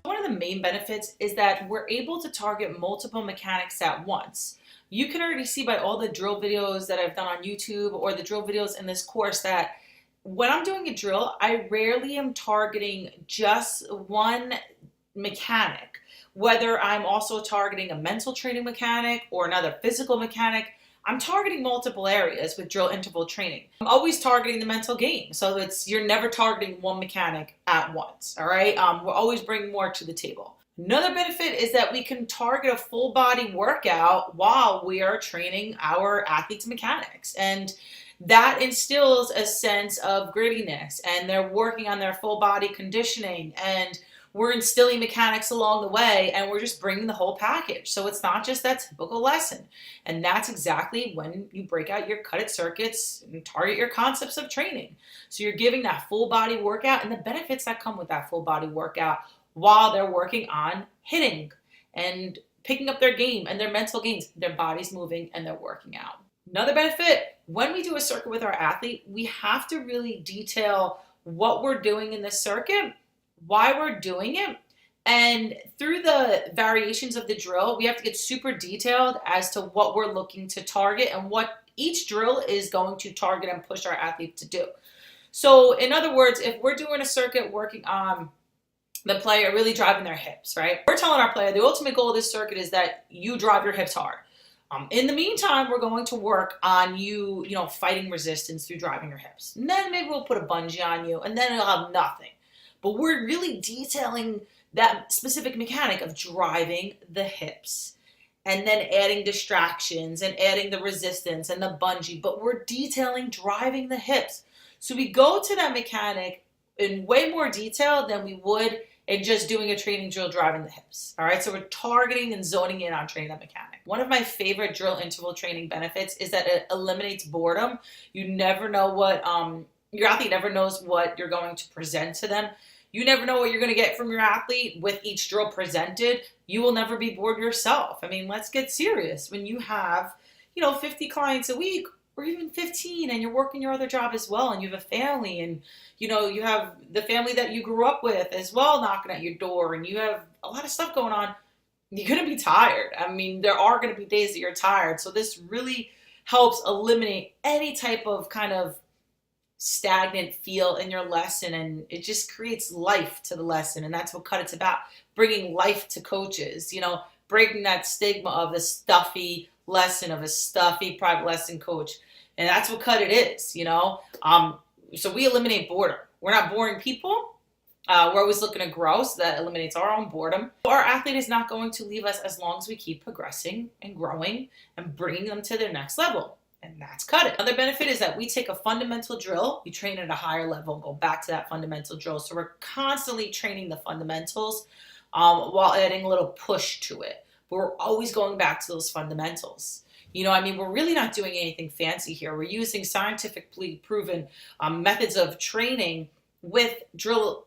One of the main benefits is that we're able to target multiple mechanics at once. You can already see by all the drill videos that I've done on YouTube or the drill videos in this course that when I'm doing a drill, I rarely am targeting just one mechanic. Whether I'm also targeting a mental training mechanic or another physical mechanic, I'm targeting multiple areas with drill interval training. I'm always targeting the mental game, so you're never targeting one mechanic at once, all right? We're always bringing more to the table. Another benefit is that we can target a full body workout while we are training our athletes' mechanics. And that instills a sense of grittiness, and they're working on their full body conditioning, and we're instilling mechanics along the way, and we're just bringing the whole package. So it's not just that typical lesson. And that's exactly when you break out your CUDIT circuits and target your concepts of training. So you're giving that full body workout and the benefits that come with that full body workout while they're working on hitting and picking up their game and their mental gains. Their body's moving and they're working out. Another benefit, when we do a circuit with our athlete, we have to really detail what we're doing in the circuit, why we're doing it, and through the variations of the drill, we have to get super detailed as to what we're looking to target and what each drill is going to target and push our athlete to do. So in other words, if we're doing a circuit working on the player really driving their hips, right? We're telling our player the ultimate goal of this circuit is that you drive your hips hard. In the meantime, we're going to work on you fighting resistance through driving your hips. And then maybe we'll put a bungee on you, and then it'll have nothing. But we're really detailing that specific mechanic of driving the hips and then adding distractions and adding the resistance and the bungee. But we're detailing driving the hips. So we go to that mechanic in way more detail than we would in just doing a training drill driving the hips. All right, so we're targeting and zoning in on training that mechanic. One of my favorite drill interval training benefits is that it eliminates boredom. You never know what, your athlete never knows what you're going to present to them. You never know what you're going to get from your athlete with each drill presented. You will never be bored yourself. I mean, let's get serious. When you have, 50 clients a week or even 15 and you're working your other job as well and you have a family and, you have the family that you grew up with as well knocking at your door and you have a lot of stuff going on, you're going to be tired. I mean, there are going to be days that you're tired. So this really helps eliminate any type of kind of stagnant feel in your lesson, and it just creates life to the lesson. And that's what CUDIT's about, bringing life to coaches, breaking that stigma of the stuffy lesson, of a stuffy private lesson coach. And that's what CUDIT is, so we eliminate boredom. We're not boring people. We're always looking to grow, so that eliminates our own boredom. Our athlete is not going to leave us as long as we keep progressing and growing and bringing them to their next level. And that's CUDIT. Another benefit is that we take a fundamental drill, we train at a higher level, and go back to that fundamental drill. So we're constantly training the fundamentals while adding a little push to it. But we're always going back to those fundamentals. We're really not doing anything fancy here. We're using scientifically proven methods of training with drill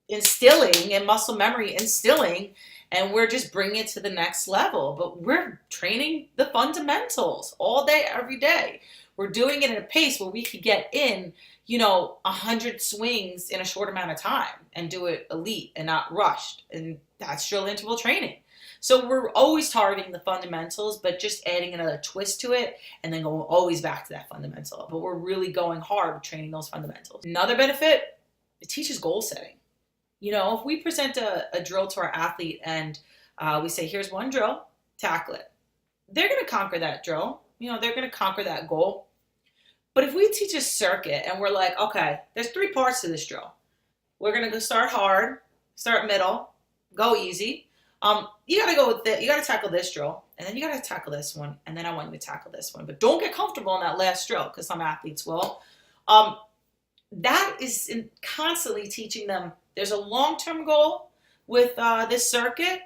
instilling and muscle memory instilling, and we're just bringing it to the next level. But we're training the fundamentals all day, every day. We're doing it at a pace where we could get in, 100 swings in a short amount of time and do it elite and not rushed. And that's drill interval training. So we're always targeting the fundamentals, but just adding another twist to it and then going always back to that fundamental. But we're really going hard with training those fundamentals. Another benefit, it teaches goal setting. If we present a drill to our athlete and we say, here's one drill, tackle it. They're going to conquer that drill. They're going to conquer that goal. But if we teach a circuit and we're like, okay, there's 3 parts to this drill. We're going to go start hard, start middle, go easy. You got to go with it. You got to tackle this drill, and then you got to tackle this one, and then I want you to tackle this one. But don't get comfortable in that last drill, because some athletes will. That is constantly teaching them there's a long-term goal with this circuit,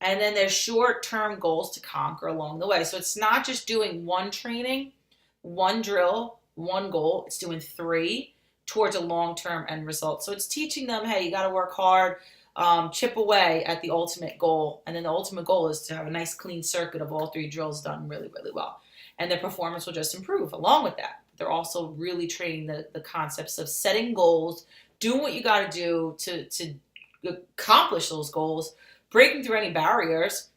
and then there's short-term goals to conquer along the way. So it's not just doing one training, one drill, one goal. It's doing 3 towards a long-term end result. So it's teaching them, hey, you got to work hard. Chip away at the ultimate goal. And then the ultimate goal is to have a nice clean circuit of all 3 drills done really, really well. And their performance will just improve along with that. they're also really training the concepts of setting goals, doing what you got to do to accomplish those goals, breaking through any barriers.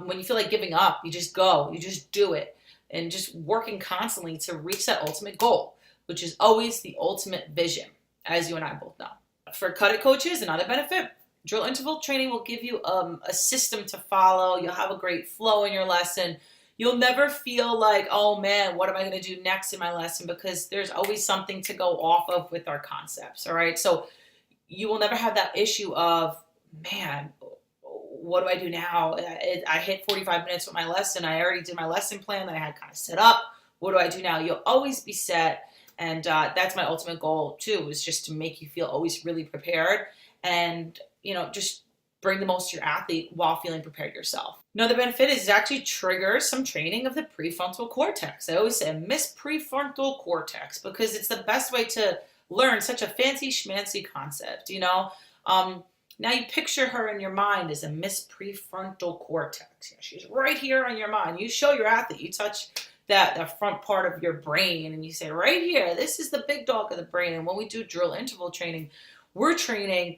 When you feel like giving up, you just go, you just do it, and just working constantly to reach that ultimate goal, which is always the ultimate vision, as you and I both know. For CUDIT coaches, another benefit, drill interval training will give you a system to follow. You'll have a great flow in your lesson. You'll never feel like, oh man, what am I going to do next in my lesson? Because there's always something to go off of with our concepts, all right? So you will never have that issue of, man, what do I do now? I hit 45 minutes with my lesson. I already did my lesson plan that I had kind of set up. What do I do now? You'll always be set. And that's my ultimate goal too, is just to make you feel always really prepared and, just bring the most to your athlete while feeling prepared yourself. Another benefit is it actually triggers some training of the prefrontal cortex. I always say miss prefrontal cortex because it's the best way to learn such a fancy schmancy concept, Now you picture her in your mind as a miss prefrontal cortex. She's right here on your mind. You show your athlete, you touch that front part of your brain and you say, right here, this is the big dog of the brain. And when we do drill interval training, we're training,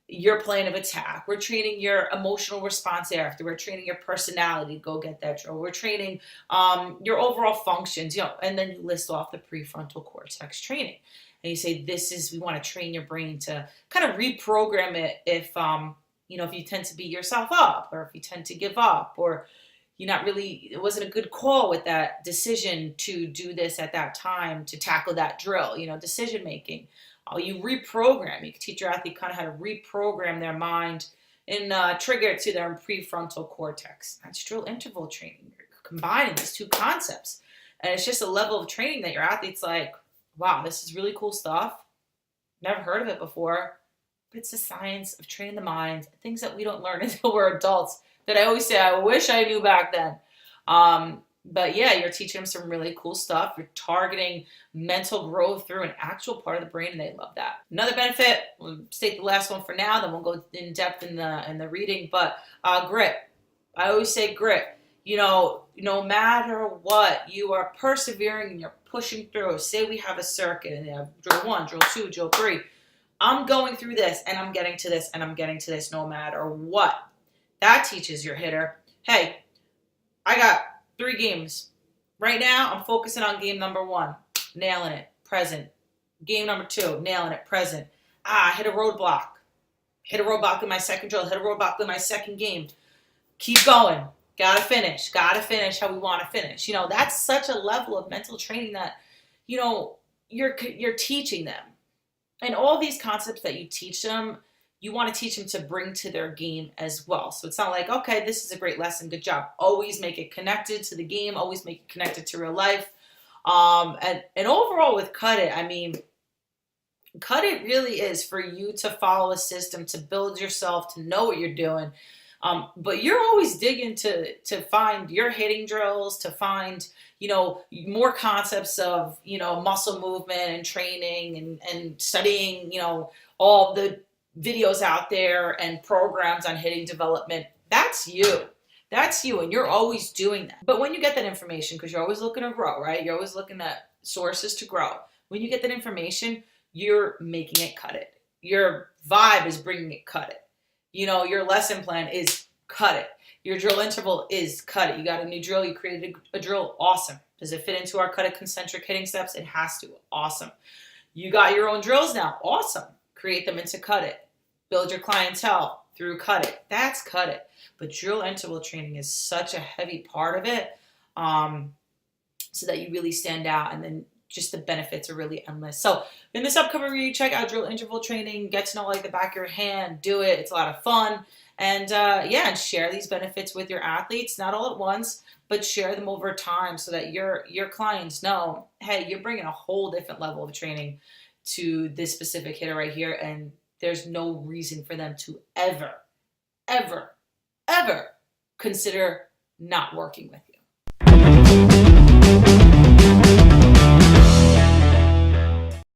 your plan of attack. We're training your emotional response after. We're training your personality to go get that drill. We're training your overall functions, and then you list off the prefrontal cortex training. And you say, we want to train your brain to kind of reprogram it if you tend to beat yourself up, or if you tend to give up, or it wasn't a good call with that decision to do this at that time, to tackle that drill, decision making. You reprogram. You can teach your athlete kind of how to reprogram their mind and trigger it to their prefrontal cortex. That's drill interval training. You're combining these two concepts. And it's just a level of training that your athlete's like, wow, this is really cool stuff. Never heard of it before. But it's the science of training the mind, things that we don't learn until we're adults, that I always say, I wish I knew back then. But yeah, you're teaching them some really cool stuff. You're targeting mental growth through an actual part of the brain, and they love that. Another benefit, we'll state the last one for now, then we'll go in depth in the reading, but grit. I always say grit. No matter what, you are persevering and you're pushing through. Say we have a circuit and you have drill 1, drill 2, drill 3. I'm going through this and I'm getting to this and I'm getting to this no matter what. That teaches your hitter, hey, I got 3 games. Right now, I'm focusing on game number 1. Nailing it. Present. Game number 2. Nailing it. Present. Hit a roadblock. Hit a roadblock in my second drill. Hit a roadblock in my second game. Keep going. Gotta finish. Gotta finish how we want to finish. That's such a level of mental training that, you're teaching them. And all these concepts that you teach them, you want to teach them to bring to their game as well. So it's not like, okay, this is a great lesson, good job. Always make it connected to the game. Always make it connected to real life. And overall with CUDIT, CUDIT really is for you to follow a system, to build yourself, to know what you're doing. But you're always digging to find your hitting drills, to find, more concepts of, muscle movement and training and studying, all the videos out there and programs on hitting development. That's you. That's you. And you're always doing that. But when you get that information, because you're always looking to grow, right? You're always looking at sources to grow. When you get that information, you're making it CUDIT. Your vibe is bringing it CUDIT. Your lesson plan is CUDIT. Your drill interval is CUDIT. You got a new drill. You created a drill. Awesome. Does it fit into our CUDIT concentric hitting steps? It has to. Awesome. You got your own drills now. Awesome. Create them into CUDIT. Build your clientele through CUDIT. That's CUDIT. But drill interval training is such a heavy part of it, so that you really stand out, and then just the benefits are really endless. So in this upcoming review, check out drill interval training. Get to know like the back of your hand. Do it. It's a lot of fun. And and share these benefits with your athletes, not all at once, but share them over time so that your clients know, hey, you're bringing a whole different level of training to this specific hitter right here, and there's no reason for them to ever, ever, ever consider not working with you.